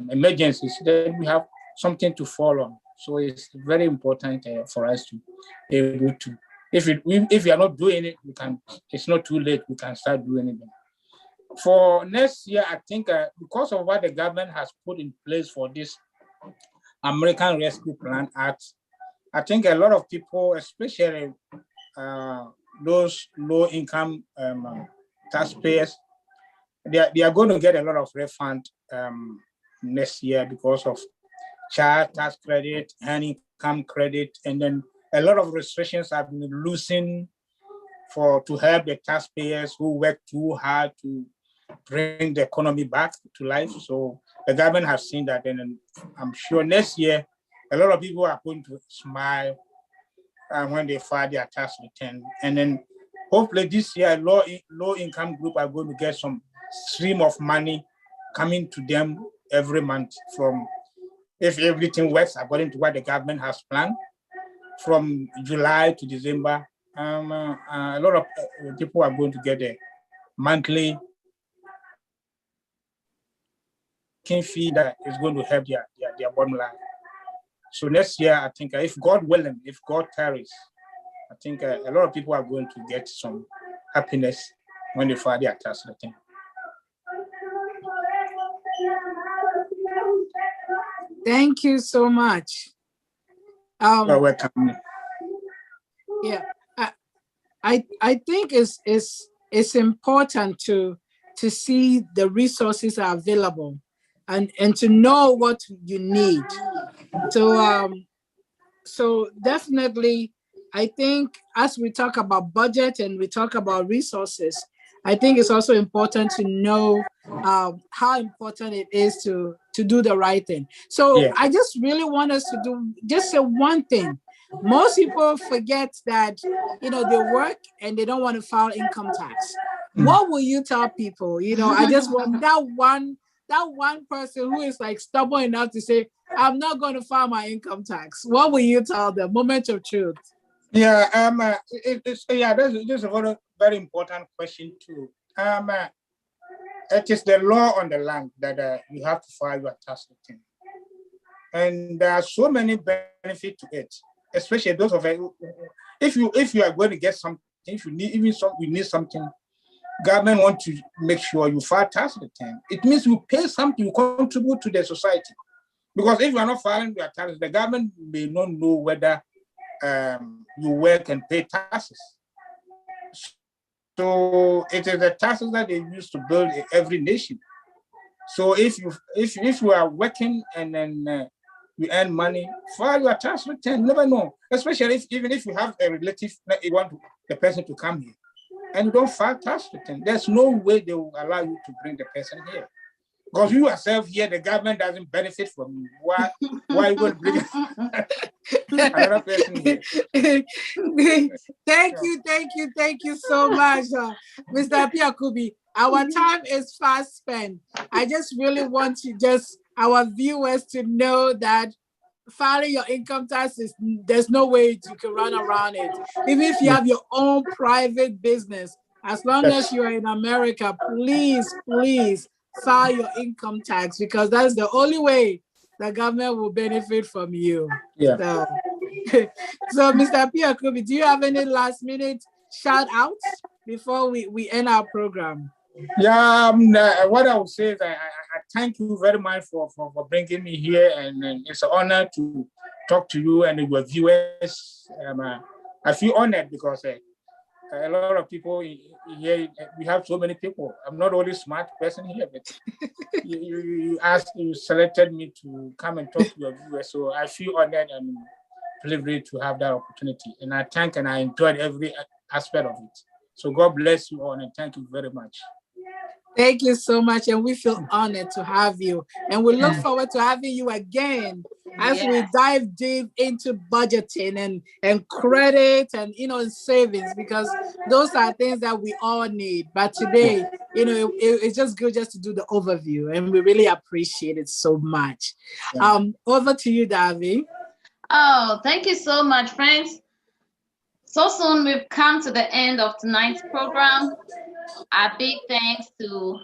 [SPEAKER 3] emergencies, then we have something to fall on. So it's very important for us to be able to, if you are not doing it, it's not too late, we can start doing it. For next year, I think because of what the government has put in place for this American Rescue Plan Act, I think a lot of people, especially those low-income taxpayers, they are going to get a lot of refund next year because of child tax credit, and income credit, and then a lot of restrictions have been loosened to help the taxpayers who work too hard to bring the economy back to life. So the government has seen that, and I'm sure next year a lot of people are going to smile when they file their tax return. And then hopefully this year low income group are going to get some stream of money coming to them every month from, if everything works according to what the government has planned, from July to December. A lot of people are going to get a monthly fee that is going to help their bottom line. So next year, I think if God willing, if God tarries, I think a lot of people are going to get some happiness when they file their tax return.
[SPEAKER 1] Thank you so much.
[SPEAKER 3] You're welcome.
[SPEAKER 1] Yeah, I think it's important to see the resources are available and to know what you need. So definitely, I think as we talk about budget and we talk about resources, I think it's also important to know how important it is to do the right thing. So yeah. I just really want us to just say one thing. Most people forget that, they work and they don't want to file income tax. What will you tell people? I just want that one person who is like stubborn enough to say, I'm not going to file my income tax. What will you tell them? Moment of truth.
[SPEAKER 3] Yeah, that's a very, very important question too. It is the law on the land that you have to file your tax return, and there are so many benefits to it, especially those of you. If you are going to get something, if you need you need something, government want to make sure you file tax return. It means you pay something, you contribute to the society. Because if you are not filing your taxes, the government may not know whether you work and pay taxes. So it is the taxes that they use to build every nation. So if you are working and then you earn money, file your tax return. Never know, especially even if you have a relative that you want the person to come here, and you don't file tax return. There's no way they will allow you to bring the person here. Because you yourself here, the government doesn't benefit from you. Why are you going to bring another person here?
[SPEAKER 1] Thank you so much, Mr. Appiah Kubi. Our time is fast spent. I just really want our viewers to know that filing your income tax there's no way you can run around it. Even if you have your own private business, as long as you're in America, please file your income tax, because that's the only way the government will benefit from you.
[SPEAKER 3] Yeah.
[SPEAKER 1] So Mr. Appiah Kubi, do you have any last minute shout outs before we end our program?
[SPEAKER 3] Yeah, what I would say is I thank you very much for bringing me here, and it's an honor to talk to you and your viewers. I feel honored because a lot of people here, we have so many people. I'm not only smart person here, but you selected me to come and talk to your viewers. So I feel honored and privileged to have that opportunity. And I thank and I enjoyed every aspect of it. So God bless you all, and thank you very much.
[SPEAKER 1] Thank you so much, and we feel honored to have you. And we look forward to having you again as we dive deep into budgeting and credit and savings, because those are things that we all need. But today, it's just good just to do the overview, and we really appreciate it so much. Over to you, Davi.
[SPEAKER 2] Oh, thank you so much, friends. So soon we've come to the end of tonight's program. A big thanks to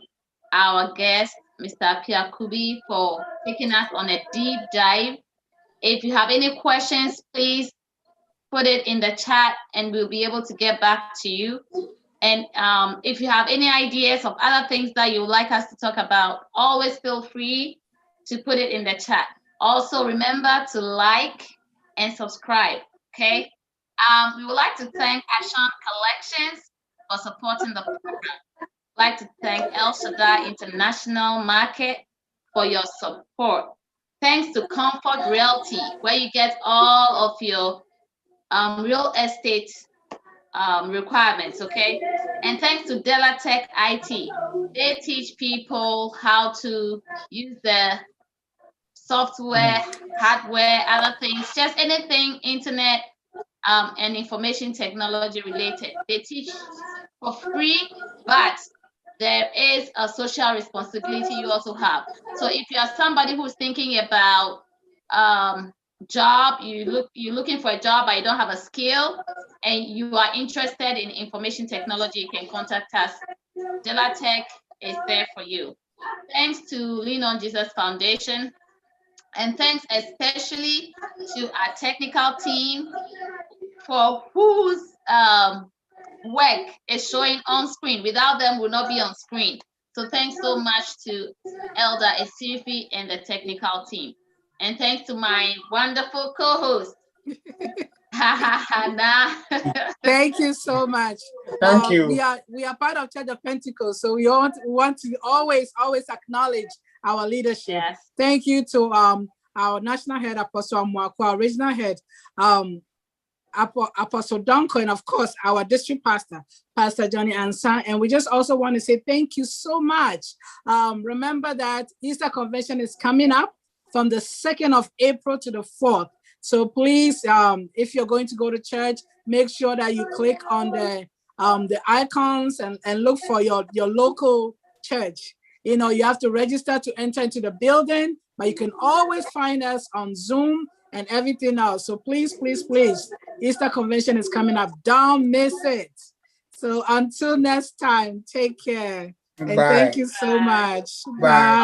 [SPEAKER 2] our guest, Mr. Appiah Kubi, for taking us on a deep dive. If you have any questions, please put it in the chat and we'll be able to get back to you. And if you have any ideas of other things that you would like us to talk about, always feel free to put it in the chat. Also, remember to like and subscribe, okay? We would like to thank Ashon Collections for supporting the program. I'd like to thank El Shaddai International Market for your support. Thanks to Comfort Realty, where you get all of your real estate requirements, okay? And thanks to Delatech IT. They teach people how to use the software, hardware, other things, just anything internet and information technology related. They teach for free, but there is a social responsibility you also have. So if you are somebody who's thinking about job, you're looking for a job but you don't have a skill and you are interested in information technology, you can contact us. Delatech is there for you. Thanks to Lean on Jesus Foundation, and thanks especially to our technical team for whose work is showing on screen. Without them, we'll not be on screen. So thanks so much to Elder Esifi and the technical team. And thanks to my wonderful co-host.
[SPEAKER 1] Thank you so much.
[SPEAKER 3] Thank you.
[SPEAKER 1] We are part of Church of Pentecost, so we want to always acknowledge our leadership.
[SPEAKER 2] Yes.
[SPEAKER 1] Thank you to our national head, Apostle Amwako, our regional head, Apostle Donko, and of course our district pastor, Pastor Johnny Ansan. And we just also want to say thank you so much. Remember that Easter Convention is coming up from the 2nd of April to the 4th. So please, if you're going to go to church, make sure that you click on the icons and look for your local church. You have to register to enter into the building. but you can always find us on Zoom and everything else. So please, please, please, Easter Convention is coming up. Don't miss it. So until next time, take care. And thank you so much.
[SPEAKER 3] Bye.
[SPEAKER 1] Bye.